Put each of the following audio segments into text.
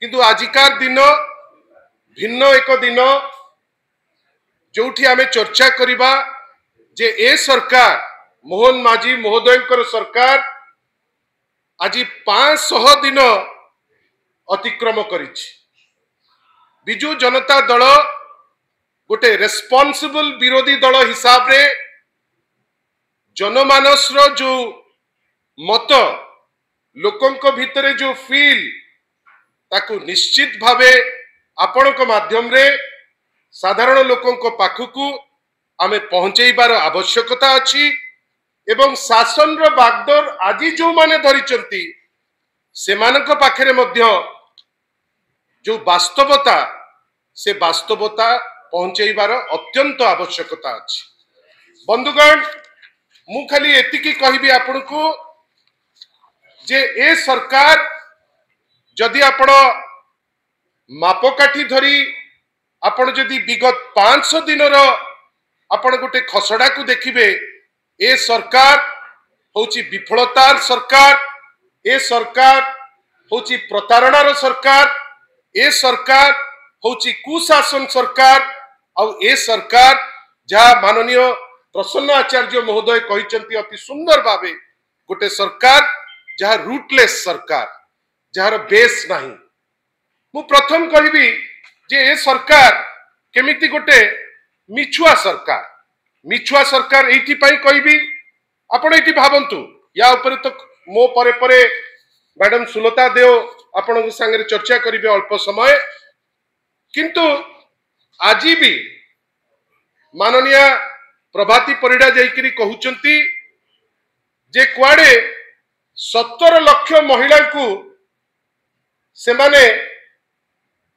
किंतु आजिकार दिन भिन्न एक दिन जोठी आमे चर्चा करिबा जे ए सरकार मोहन माझी महोदय सरकार आज 500 दिन अतिक्रम करिछि। बिजु जनता दल गोटे रेस्पॉन्सिबल विरोधी दल हिसाब रे जनमानस रो जो मत लोकंक भितरे जो फील ताकू निश्चित भावे आपणक माध्यम रे साधारण लोकंक पाखकू आमे पहुंचेबार आवश्यकता अछि एवं शासन रो बागडोर आज जो माने धरिचंती सेमानक पाखरे मध्य जो वास्तवता से वास्तवता पहुंचेबार अत्यंत आवश्यकता अछि। बंधुगण मु खाली एतिकी कहबी आपनकू जे ए सरकार जदि आपण मापकाठी धरी आपण जदि विगत 500 दिन रो आपण गोटे खसड़ा को देखिबे ए सरकार होची विफलतार सरकार, ए सरकार होची प्रतारणार सरकार, ए सरकार होची कुशासन सरकार और ए सरकार जहाँ माननीय प्रसन्न आचार्य महोदय कहिचंती अति सुंदर भावे गोटे सरकार जहाँ रूटलेस सरकार जार बेस नहीं। मु प्रथम कहबी जे ए सरकार केमिति गोटे मिछुआ सरकार एठी पई कहबी आपण एठी भाबंतु या ऊपर तो मो परे परे मैडम सुलता देव आपण संगे चर्चा करिवे अल्प समय किंतु आज भी माननीय प्रभाती परिडा जाइकरी कहउचंती जे कुआडे 17 लाख महिला को से माने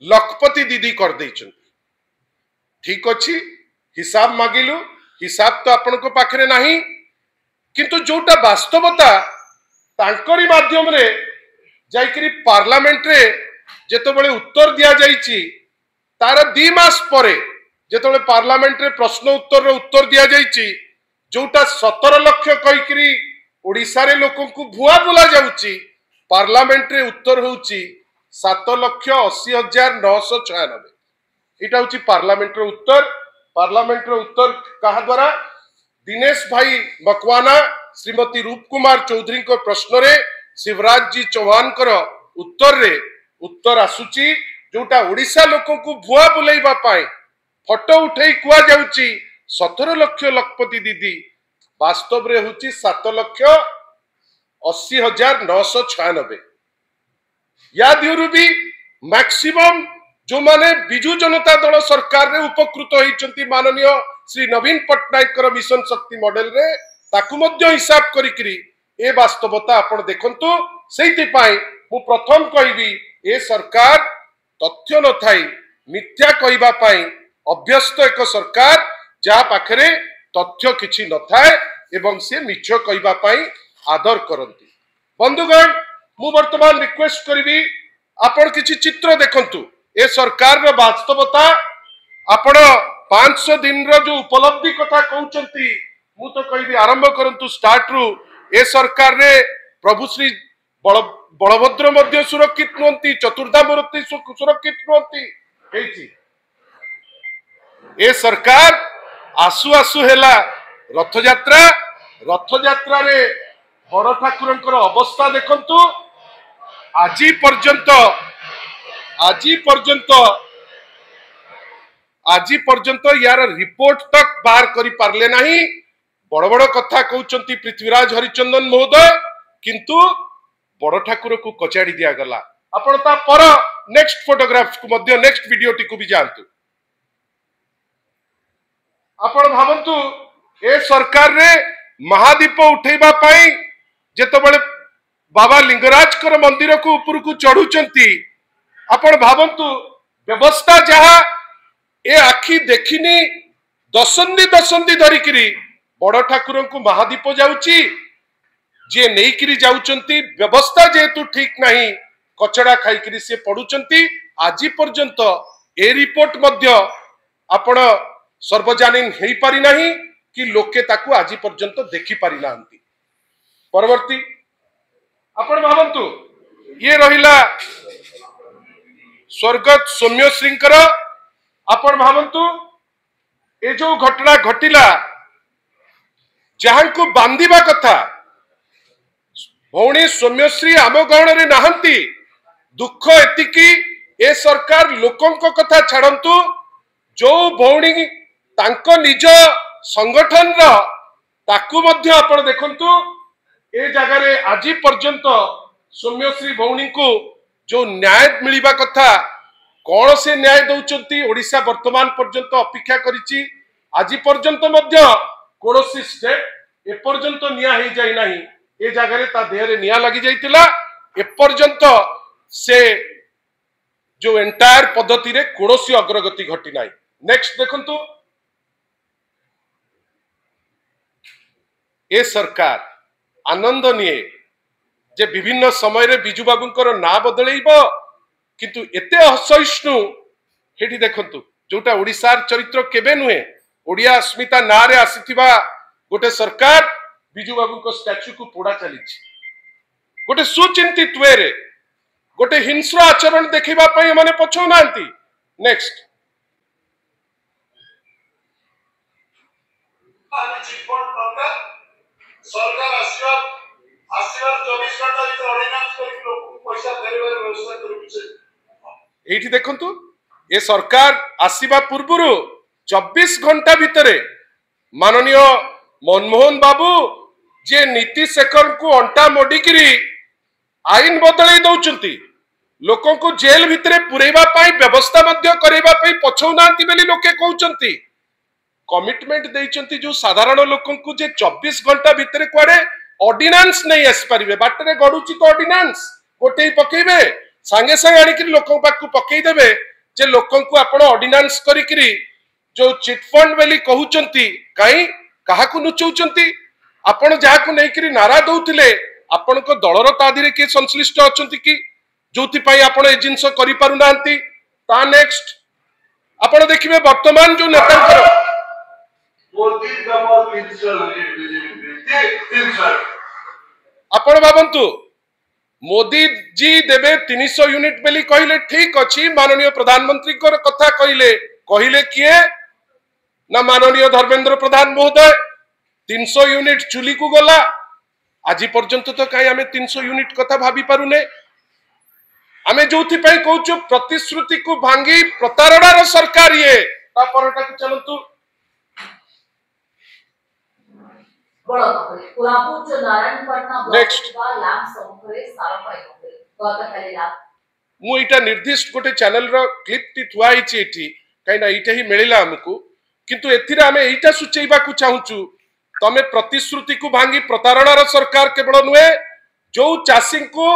लखपति दीदी कर देइचंती। ठीक अच्छी हिसाब मागिलु हिसाब तो आपण को पाखरे नहीं किंतु जोटा वास्तवता तांकरी माध्यम रे जाइकरी पार्लियामेंट रे जेतबेले उत्तर दिया जाइची तार 2 मास परे जेतबेले पार्लियामेंट रे प्रश्न उत्तर रे उत्तर दिया जाइची जोटा 17 लाख कहिकरी ओडिसा रे लोकन को भुआ बुला जाउची पार्लियामेंट रे उत्तर होउची 7,80,996 इटा होची पार्लियामेंट रे उत्तर। पार्लियामेंट रे उत्तर कहा द्वारा दिनेश भाई मकवाना श्रीमती रूप कुमार चौधरी को प्रश्न रे शिवराज जी चौहान कर उत्तर रे उत्तर आसुची जोटा ओडिसा लोकन को भुआ बुलाइबा पाए फोटो उठेई कुआ जाउची 17 लाख लखपति दीदी वास्तव रे होची 7,80,996 या दियरु भी मैक्सिमम जो माने बिजु जनता दल सरकार रे उपकृत होइचंती माननीय श्री नवीन पटनायक कर मिशन शक्ति मॉडल रे ताकु मध्य हिसाब करिकरी ए वास्तवता आपण देखंतु सेति पाई मु प्रथम कहबी ए सरकार तथ्य न थाई मिथ्या कहबा पाई अभ्यस्त एक सरकार जा पाखरे तथ्य किछि न थाए एवं से मिछ कहबा पाई आदर करंती। बंधुगण मु वर्तमान रिक्वेस्ट करिवि आपण किछि चित्र देखंतु ए सरकार रो वास्तवता आपण 500 दिन रो जो उपलब्धि कथा कहउचंती मु तो कहबी आरंभ करंतु स्टार्ट रु ए सरकार रे प्रभु श्री बलभद्र मध्य सुरक्षित नोंती चतुर्धा मूर्ति सुरक्षित नोंती हेची ए सरकार आसु आसु हेला रथ यात्रा रे बड़ ठाकुरंकर अवस्था देखंतु आज पर्यंत यार रिपोर्ट तक बाहर करि पारले नहीं। बड़ बड़ कथा कहउचंती पृथ्वीराज हरिचंदन महोदय किंतु बड़ ठाकुर को कचाड़ी दिया गला। आपण ता पर नेक्स्ट फोटोग्राफ को मध्य नेक्स्ट वीडियो टी को भी जानतु आपण भावंतु ए सरकार रे महादीप उठेबा पाई जेतबेले बाबा लिंगराज कर मंदिर को ऊपर को चढ़ुचंती आपण भावंतु व्यवस्था जहा ए आखी देखिनी दसंदी धरिकरी बड़ ठाकुर को महादीप जाउची जे नेइकरी जाउचंती व्यवस्था जेतु ठीक नहीं कचड़ा खाइकरी से पडुचंती आज पर्यंत ए रिपोर्ट मध्य आपण सर्वजनीन हेई पारि नहीं कि लोके ताकू आज पर्यंत देखि पारि नांती। परवर्ती आपण भावंतु ये रहिला स्वर्गत सौम्यश्री आपण भावंतु ए जो घटना घटिला जहां को बांधिबा कथा भौणी सौम्यश्री आम गहन रे नाहंती दुख एतिकी ए सरकार लोकों कथा छाड़ंतु जो भौणी तांको निज संगठन रो ताकू मध्य आपण देखंतु ए जगह रे आज पर्यंत सौम्यश्री भौणी को जो न्याय मिलिबा कथा कौन से न्याय दौचंती ओडिशा वर्तमान पर्यंत अपेक्षा करिछि आज पर्यंत मध्य कोनोसी स्टेट ए पर्यंत निया हे जाई नाही ए जगह रे ता देह रे निया लागि जाइतिला ए पर्यंत से जो एंटायर पद्धति रे कोनोसी अग्रगति घटी नाही। नेक्स्ट देखंतु ए सरकार आनंद निये जे विभिन्न समय रे बिजू बाबूंकर ना बदलैबो किंतु एते असहिष्णु हेठी देखंतु जोटा ओडिसार चरित्र केबे नुहे ओडिया अस्मिता ना रे आसीथिबा गोटे सरकार बिजू बाबू को स्टैच्यू को पोड़ा चलीछि गोटे सुचिंतित वे रे गोटे हिंस्र आचरण देखिबा पई माने पछौ नांती। नेक्स्ट सरकार आशीर्वाद 24 घंटा भीतर ऑर्डिनेंस करके लोक पैसा फेरबार व्यवस्था करूछि एठी देखंतु ए सरकार आसीबा पूर्वरु 24 घंटा भितरे माननीय मनमोहन बाबू जे नीति शेखर को अंटा मोडिकिरी आईन बदलै दउचंती लोकों को जेल भितरे पुरैबा पाई व्यवस्था मध्य करैबा पाई पछौ नांती बेली लोके कहउचंती कमिटमेंट देइचंती जो साधारण लोकों को जे 24 घंटा भितरे कुआडे ऑर्डिनेंस नहीं आस पारिबे बाटरे गडुची तो ऑर्डिनेंस गोटे पकेइबे सांगे सांगे आनिकरी लोकों पाकू पकेइ देबे जे लोकों को आपण ऑर्डिनेंस करिकरी जो चिटफंड बेली कहउचंती काई काहाकू नुचौचंती आपण जाहाकू नेइकरी नारा दउथिले आपण को दलर तादिरे के संश्लिष्ट अछंती कि जोथि पई आपण ए जिंस करि पारु नांती। ता नेक्स्ट आपण देखिबे वर्तमान जो नेतांकर मोदी दमल मिनिस्टर आपण भाबंतु मोदी जी देबे 300 यूनिट बेली कहिले ठीक अछि माननीय प्रधानमंत्री को कथा कहिले किए ना माननीय धर्मेंद्र प्रधान महोदय 300 यूनिट चुली को गला आज पर्यंत तो कहीं आमे 300 यूनिट कथा भाभी पारुने आमे जोथि पई कहउछु प्रतिश्रुति को भांगी प्रतारणार सरकार ये ता परटा को चलंतु नेक्स्ट मु इटा निर्दिष्ट गोटे चैनल रो क्लिप टी थुआ हिची एठी काइना इटा ही मिलिला हमकु किंतु एथिरा आमे एटा सुचैबा को चाहूछु तमे प्रतिश्रुति को भांगी प्रतारणार सरकार केवल नुहे जो चासी को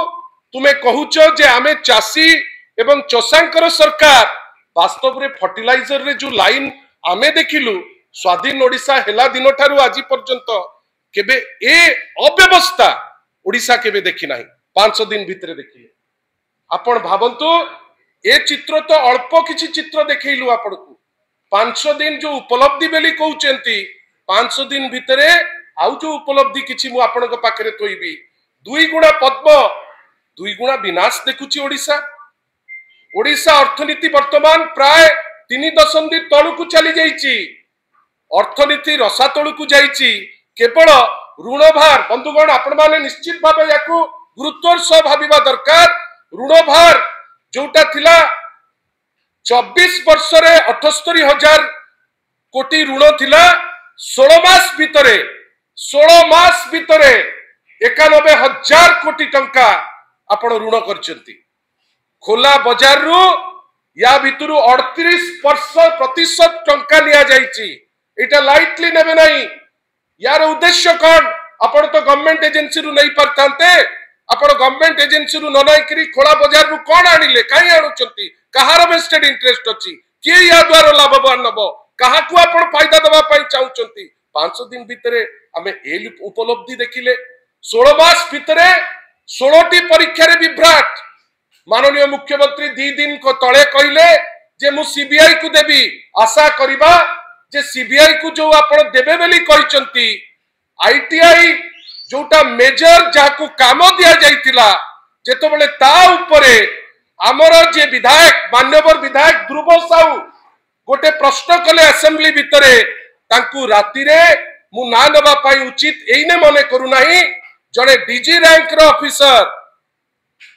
तुमे कहूच जे आमे चासी एवं चोसांकर सरकार वास्तव रे फर्टिलाइजर रे जो लाइन आमे देखिलु स्वाधीन ओडिशा हेला दिन ठारू आज पर्यंत केबे ए अव्यवस्था ओडिशा केबे देखि नाही 500 दिन भितरे देखिले आपण भाबंतु ए चित्र तो अल्प किछि चित्र देखैलु आपण को 500 दिन जो उपलब्धि बेली कहउचंती 500 दिन भितरे आउ जो उपलब्धि किछि मु आपण को पाखरे तोइबी 2 गुणा पद्म 2 गुणा विनाश देखुची ओडिशा ओडिशा अर्थनीति वर्तमान प्राय 3 दशंधि तळु को चली जाईची अर्थनीति रसा तळु को जाईची केवल ऋण भार बंधुगण आपण माने निश्चित भाबे याकू गुरुत्वर सह भाबिबा दरकार ऋण भार जोटा थिला 24 वर्ष रे 78,000 कोटी ऋण थिला 16 मास भितरे 91,000 कोटी टंका आपण ऋण करचंती खोला बाजार रु या भितरु 38% टंका लिया जाईची एटा लाइटली नेबे नाही यार उद्देश्य कौन आपण तो गवर्नमेंट एजेंसी रु नहीं परतांते आपण गवर्नमेंट एजेंसी रु न नाइकरी खोला बाजार रु कोन आनिले काई आनुचंती कहार वेस्टेड इंटरेस्ट अछि के या द्वारा लाभवान नबो कहा को आपण फायदा दबा पई चाहुचंती 500 दिन भितरे हमें ए उपलब्धि देखिले 16 मास भितरे 16टी परीक्षा रे विभ्राट माननीय मुख्यमंत्री 2 दिन को तळे कहिले जे मु सीबीआई को देबी आशा करिबा जे सीबीआई को जो आपण देबे बेली कहिचंती आईटीआई जोटा मेजर जाकू काम दिया जाइतिला जेतो बले ता ऊपरे आमर जे विधायक मान्यवर विधायक ध्रुव साहू गोटे प्रश्न कले असेंबली भितर तांकू राति रे मु ना नबा पाई उचित एइने मने करू नाही जड़े डीजी रैंक रो ऑफिसर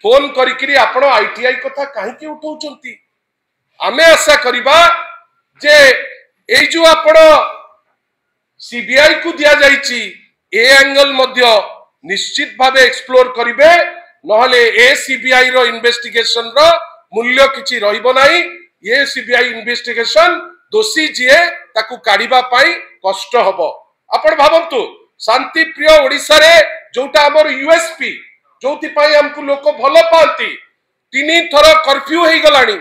फोन करिकरी आपण आईटीआई कथा काहे की उठाउचंती आमे आशा करिबा जे एई जो आपण सीबीआई को दिया जाइची ए एंगल मध्य निश्चित भावे एक्सप्लोर करिवे नहले ए सीबीआई रो इन्वेस्टिगेशन रो मूल्य किछि रहिबो नाही ये सीबीआई इन्वेस्टिगेशन दोषी जे ताकू काढिबा पाई कष्ट हबो आपण भाबंतु शांति प्रिय ओडिसा रे जोटा हमर यूएसपी जोथि पाई हमकु लोक भलो पांती तीनी थर कर्फ्यू हेई गलानी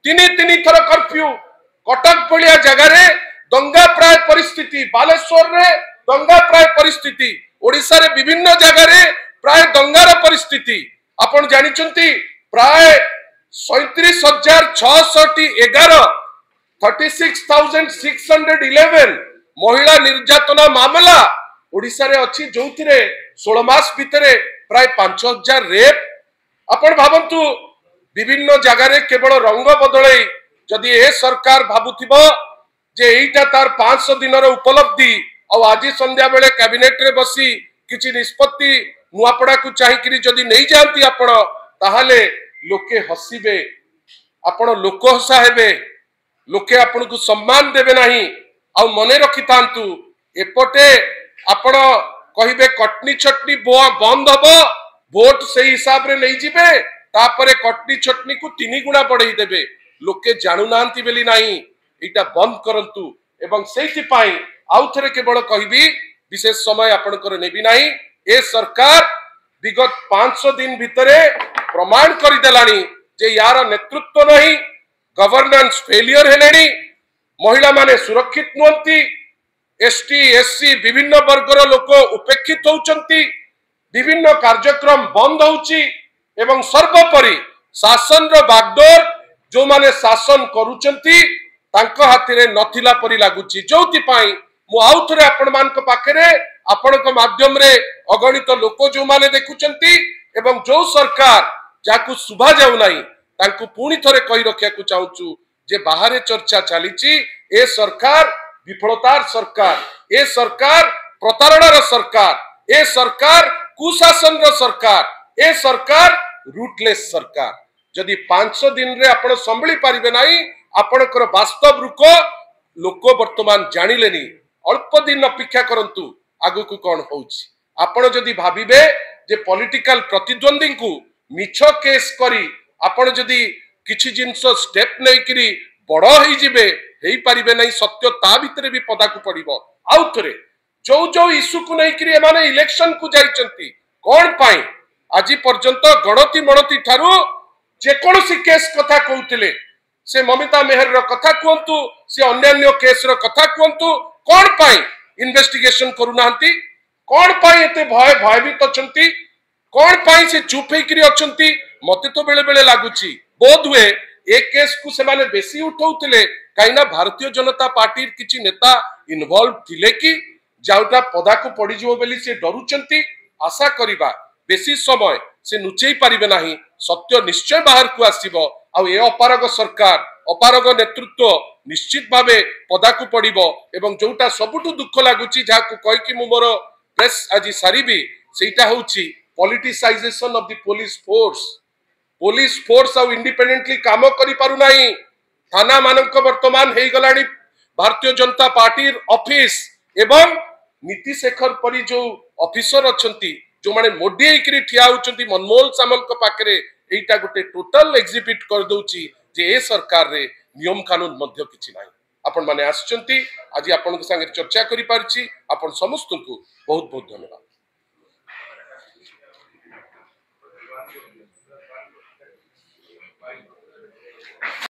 तीनी थर कर्फ्यू कटक भलिया जगह रे दंगा प्राय परिस्थिति बालेश्वर रे दंगा प्राय परिस्थिति ओडिसा रे विभिन्न जगह रे प्राय दंगार परिस्थिति आपण जानिचंती प्राय 36,611 महिला निर्यातना मामला ओडिसा रे अछि जोथिरे 16 मास भितरे प्राय 5,000 रेप आपण भाबंतु विभिन्न जगह रे केवल रंग बदलै जदि ए सरकार भाबुथिबो जे एइटा तार 500 दिनर उपलब्धि आ आज संध्या बेले कैबिनेट रे बसी किछि निष्पत्ति नुआपड़ा को चाहिकरी जदि नहीं जानती आपण ताहाले लोके हसिबे आपण लोक हसा हेबे लोके आपण को सम्मान देबे नाही आ मने रखितांतु एपटे आपण कहिबे कटनी छटनी बंद हबो वोट से हिसाब रे नहीं जिबे तापरे कटनी छटनी को 3 गुणा बढ़ाई देबे लोके जानू नांती बेली नाही एटा बंद करंतु एवं सेति पाई आउ थरे केवल कहिबी विशेष समय आपनकर नेबी नाही ए सरकार विगत 500 दिन भितरे प्रमाण करि देलानी जे यार नेतृत्व नहीं गवर्नेंस फेलियर हेलेनी महिला माने सुरक्षित नुंती एसटी एससी विभिन्न वर्गर लोक उपेक्षित होउचंती विभिन्न कार्यक्रम बंद होउची एवं सर्वोपरि शासन रो बागडोर जो माने शासन करूचंती तांको हाथिरे नथिला परि लागुची जोति पाई मु आउ थरे आपण मान को पाखरे आपण को माध्यम रे अगणित लोक जो माने देखुचंती एवं जो सरकार जाकू सुभा जाउ नाही तांको पुणी थरे कहि रखिया को चाहूचु जे बाहरे चर्चा चलीची ए सरकार विफलतार सरकार ए सरकार प्रतारणा सरकार ए सरकार कुशासन सरकार ए सरकार रूटलेस सरकार जदि 500 दिन रे आपण संभली पारिबे नाही आपणकर वास्तव रूप लोक वर्तमान जानिलेनी अल्प दिन अपेक्षा करंतु आगु को कोन होउची आपण जदि भाबिबे जे पॉलिटिकल प्रतिद्वंदी को मिछ केस करी आपण जदि किछि जिंस स्टेप नै करी बड़ होई जिबे हेई पारिबे नै सत्य ता भितरे भी पदा को पड़िबो आउ थरे जो जो इश्यू को नै करी माने इलेक्शन को जाइचंती कोन पाई आजि पर्यंत गणति मणति ठारू जे कोनोसी केस कथा कहउतिले से ममिता मेहर रो कथा कहंतु से अन्य केस रो कथा कहंतु कोन पाई इन्वेस्टिगेशन करू नांती कोन पाई एते भयभीत अछंती कोन पाई से चुप हेकरी अछंती मते तो बेले बेले लागुची बोध हुए ए केस को से माने बेसी उठाउतिले काइना भारतीय जनता पार्टी किछि नेता इन्वॉल्व थिले कि जाउटा पदा को पड़ी जिवो बेली से डरुचंती आशा करिबा बेसी समय से नुचेई पारिबे नाही सत्य निश्चय बाहर को आसीबो आ ए अपारग सरकार अपारग नेतृत्व निश्चित भावे पदा को पड़िबो एवं जोटा सबुठु दुख लागुची जा को कहि कि मु मोर प्रेस आज सारीबी सेटा होउची politicisation of the police force आ इंडिपेंडेंटली काम करि पारु नाही थाना मानक वर्तमान हेई गलानी भारतीय जनता पार्टी ऑफिस एवं नीति शेखर परी जो ऑफिसर अछंती जो माने मोडी हेकरी ठिया होचंती मनमोहन सामल को पाखरे एटा गोटे टोटल एग्जिबिट कर दउची जे ए सरकार रे नियम कानून मध्य किछि नाही आपण माने आछंती आज आपण संगे चर्चा करि पारछि आपण समस्त को बहुत बहुत धन्यवाद।